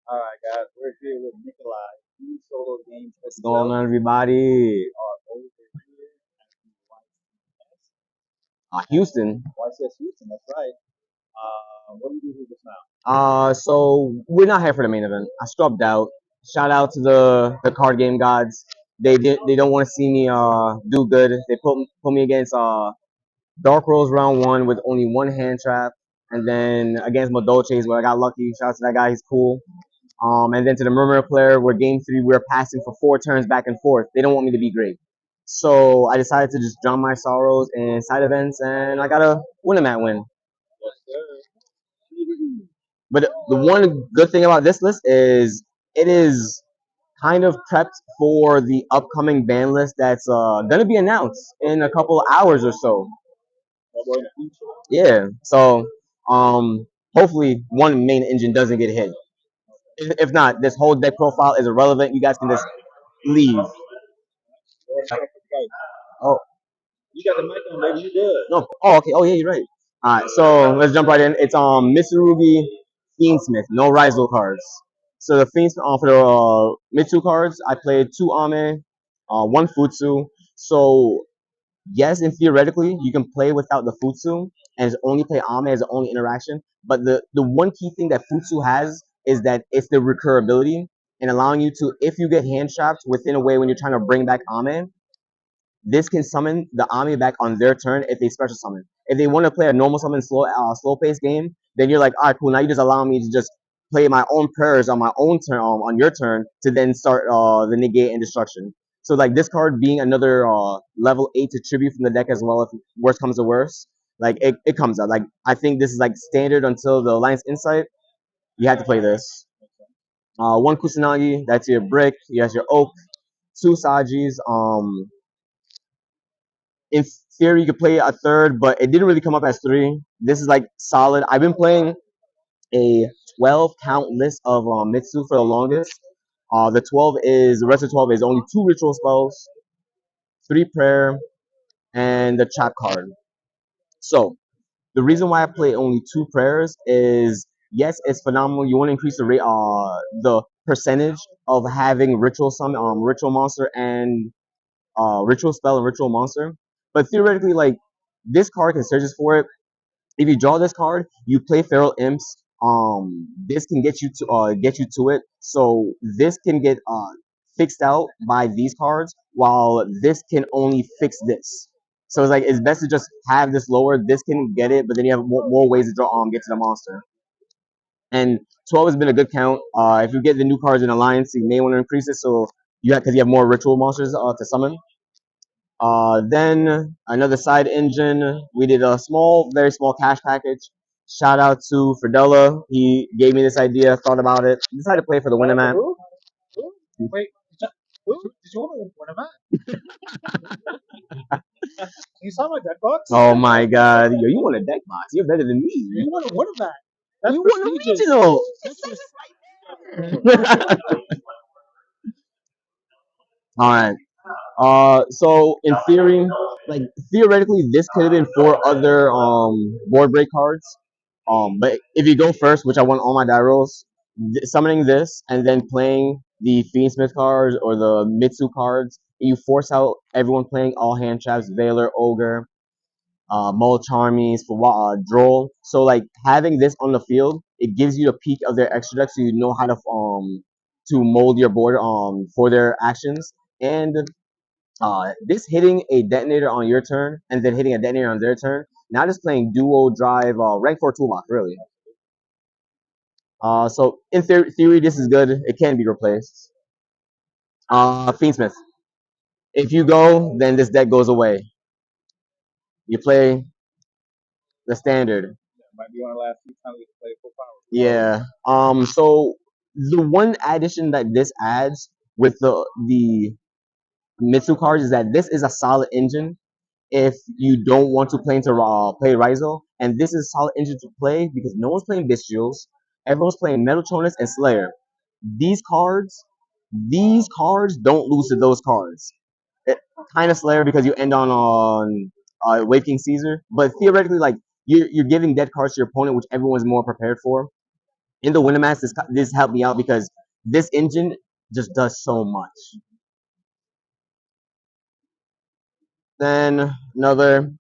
All right, guys, we're here with Nikolai. Two solo games What's going on, everybody? are over here at the YCS. Houston. YCS Houston, that's right. What do you do here just now? So we're not here for the main event. I scrubbed out. Shout out to the card game gods. They don't want to see me do good. They put me against Dark Rose round one with only one hand trap, and then against Modolches where I got lucky. Shout out to that guy, he's cool. And then to the Mermail player where game three we were passing for 4 turns back and forth. They don't want me to be great. So I decided to just drown my sorrows in side events, and I got a win a mat win. Yes, sir. But the one good thing about this list is it is kind of prepped for the upcoming ban list that's gonna be announced in a couple of hours or so. We're in the future. Yeah. So hopefully one main engine doesn't get hit. If not, this whole deck profile is irrelevant. You guys can just leave. Oh You got the mic on, baby. You good? no. Oh okay. Oh yeah, you're right. All right. So let's jump right in. It's Mitsurugi Fiendsmith, no Rizal cards. So the Fiends for the Mitsu cards, I played 2 Ame, 1 Futsu. So yes, and theoretically you can play without the Futsu and just only play Ame as the only interaction. But the one key thing that Futsu has is that it's the recurability and allowing you to, if you get hand trapped within a way when you're trying to bring back Ame, this can summon the Ami back on their turn if they special summon. If they want to play a normal summon slow pace game, then you're like, all right, cool. Now you just allow me to just play my own prayers on my own turn, on your turn, to then start the negate and destruction. So like this card being another level 8 to tribute from the deck as well. If worst comes to worst, like it comes out. Like I think this is like standard until the Alliance Insight. You have to play this. 1 Kusanagi, that's your brick. You have your oak. 2 Sajis. In theory, you could play a third, but it didn't really come up as three. This is like solid. I've been playing a 12 count list of Mitsu for the longest. The rest of 12 is only 2 ritual spells, 3 prayer, and the trap card. So the reason why I play only 2 prayers is yes, it's phenomenal. You want to increase the rate, the percentage of having ritual monster and ritual spell and ritual monster. But theoretically, like this card can searches for it. If you draw this card, you play Feral Imps. This can get you to it. So this can get fixed out by these cards, while this can only fix this. So it's like it's best to just have this lower. This can get it, but then you have more ways to draw get to the monster. And 12 has been a good count. If you get the new cards in Alliance, you may want to increase it so because you have more ritual monsters to summon. Then another side engine. We did a very small cash package. Shout out to Fridella. He gave me this idea, thought about it, decided to play for the winner man. Who? Wait, who? Did you want to win a match? You saw my deck box? Oh my god. Yo, you want a deck box. You're better than me. You want to win a match? That's You want a prestigious. regional. Alright. So in theory, like theoretically, this could have been 4 other board break cards. But if you go first, which I want all my die rolls, summoning this and then playing the Fiendsmith cards or the Mitsu cards, you force out everyone playing all hand traps, Veiler, Ogre, Mole Charmies, for Droll. So like having this on the field, it gives you a peek of their extra deck, so you know how to mold your board for their actions. And this hitting a detonator on your turn and then hitting a detonator on their turn, not just playing duo drive rank 4 toolbox really. So in theory, this is good. It can be replaced. Fiendsmith. If you go, then this deck goes away. You play the standard. Might be one of the last few times we can play full power. Yeah. So the one addition that this adds with the Mitsu cards is that this is a solid engine if you don't want to play Rizal, and this is a solid engine to play because no one's playing Bestials, everyone's playing Metatronus and Slayer. These cards, these cards don't lose to those cards. Kind of Slayer because you end on Wave King Caesar, but theoretically, like you're giving dead cards to your opponent, which everyone's more prepared for. in the Winamax, this helped me out because this engine just does so much. Then another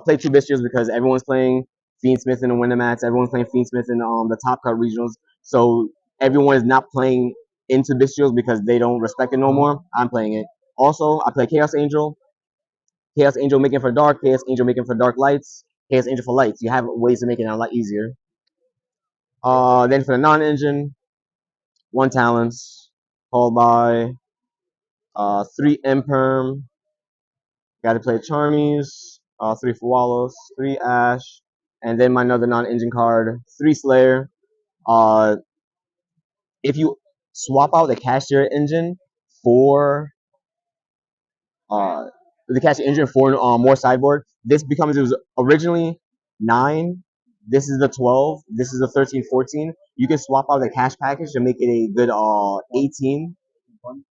play two bestials because everyone's playing Fiendsmith in the Winamax. Everyone's playing Fiendsmith in the top cut regionals. So everyone is not playing into bestials because they don't respect it no more. I'm playing it. Also, I play Chaos Angel. Chaos Angel making for dark. Chaos Angel making for dark lights. Chaos Angel for lights. You have ways to make it a lot easier. Then for the non-engine, one talents, followed by three Imperm. Got to play Charmies, three Fualos, three Ash, and then my another non-engine card, three Slayer. Uh, if you swap out the Kashtira engine for uh, the Kashtira engine for more sideboard, this becomes, it was originally 9. This is the 12. This is the 13, 14. You can swap out the cash package to make it a good 18.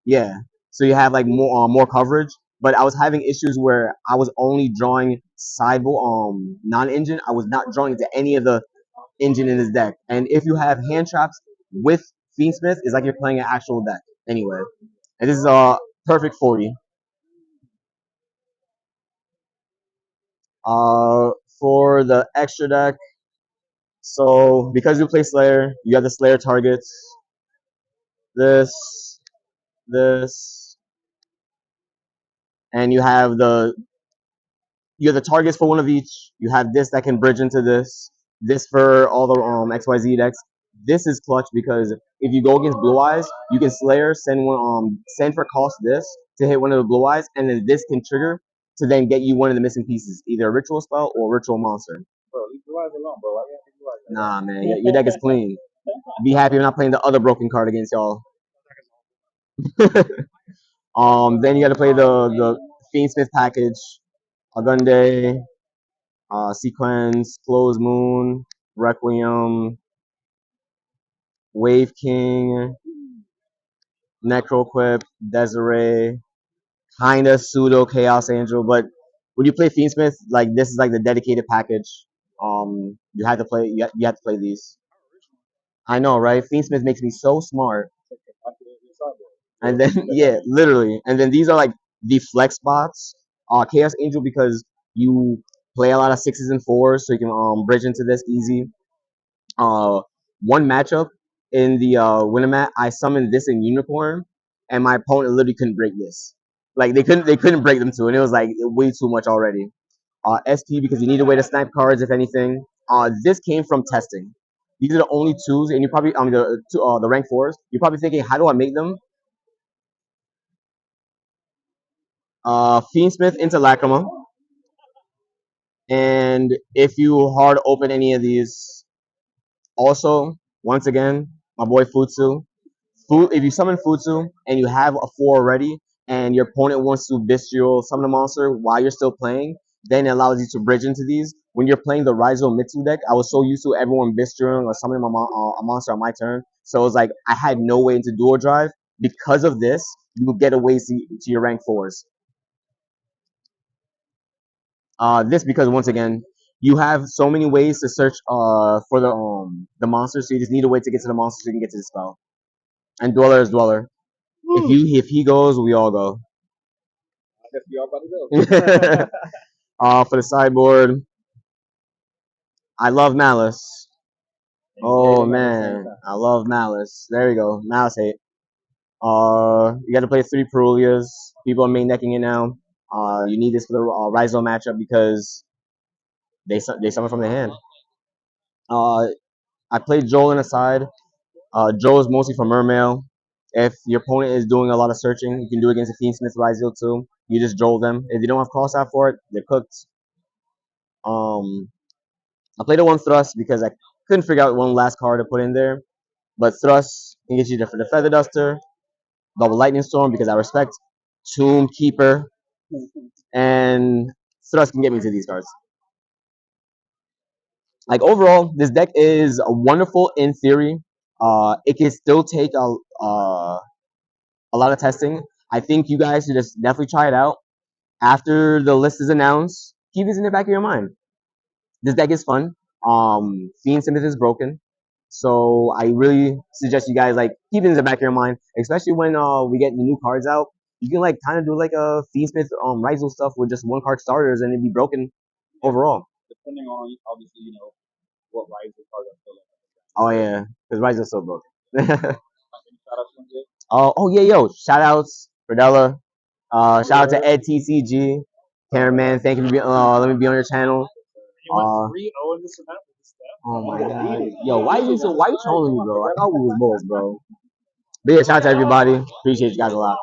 Yeah. So you have like more coverage. But I was having issues where I was only drawing sideboard non-engine. I was not drawing into any of the engine in this deck. And if you have hand traps with Fiendsmith, it's like you're playing an actual deck. Anyway. And this is a perfect 40. For the extra deck, so because you play Slayer, you have the Slayer targets. This, this, and you have the targets for one of each. You have this that can bridge into this. This for all the XYZ decks. This is clutch because if you go against Blue Eyes, you can Slayer send for cost this to hit one of the Blue Eyes, and then this can trigger to then get you one of the missing pieces, either a ritual spell or a ritual monster. Bro, leave Blue Eyes alone, bro. Why you have to Blue Eyes? Nah, man, your deck is clean. Be happy I'm not playing the other broken card against y'all. Then you got to play the Fiendsmith package, Agunde, Sequence, Close Moon, Requiem, Wave King, Necroquip, Desiree, kinda pseudo Chaos Angel, but when you play Fiendsmith, like this is like the dedicated package. You have to play. You have to play these. I know, right? Fiendsmith makes me so smart. And then yeah, literally. And then these are like the flex spots. Chaos Angel because you play a lot of 6s and 4s, so you can bridge into this easy. One matchup in the Winamat, I summoned this in Unicorn, and my opponent literally couldn't break this. Like they couldn't break them two, and it was like way too much already. SP because you need a way to snipe cards if anything. This came from testing. These are the only twos, and you probably the rank 4s. You're probably thinking, how do I make them? Fiendsmith into Lacrima. And if you hard open any of these, also, once again, my boy Futsu. If you summon Futsu and you have a 4 already, and your opponent wants to bestial summon a monster while you're still playing, then it allows you to bridge into these. When you're playing the Raizo Mitsu deck, I was so used to everyone bestialing or summoning a monster on my turn. So it was like I had no way into dual drive. Because of this, you would get away to your rank 4s. This because once again, you have so many ways to search for the monster, so you just need a way to get to the monster so you can get to the spell. And Dweller is Dweller. If he goes, we all go. I guess we all about to go. For the sideboard, I love Malice. Oh man, I love Malice. There we go, Malice hate. You got to play 3 Perulias. People are main decking it now. You need this for the Raizo matchup because they summon from the hand. I played Joel in a side. Joel is mostly for Mermail. If your opponent is doing a lot of searching, you can do it against a Fiendsmith Raizo too. You just Joel them. If they don't have cross out for it, they're cooked. I played a 1 Thrust because I couldn't figure out one last card to put in there. But Thrust can get you for the Feather Duster, Double Lightning Storm because I respect Tomb Keeper, and Thrust can get me to these cards. Like overall, this deck is wonderful in theory. It can still take a lot of testing. I think you guys should just definitely try it out. After the list is announced, keep this in the back of your mind. This deck is fun. Fiendsmith is broken. So I really suggest you guys like keep it in the back of your mind, especially when we get the new cards out. You can like kind of do like a Fiendsmith Rizal stuff with just one card starters and it'd be broken overall. Depending on obviously what Rizal card are still like. Oh yeah, because Rizal's so broken. Oh yeah, yo, shout outs, Fredella. Shout out to Ed TCG, cameraman. Thank you for being. Let me be on your channel. You went 3-0 in this event with this step. Oh my god, yo, why you trolling me, bro? I thought we was bulls, bro. But yeah, shout out to everybody. Appreciate you guys a lot.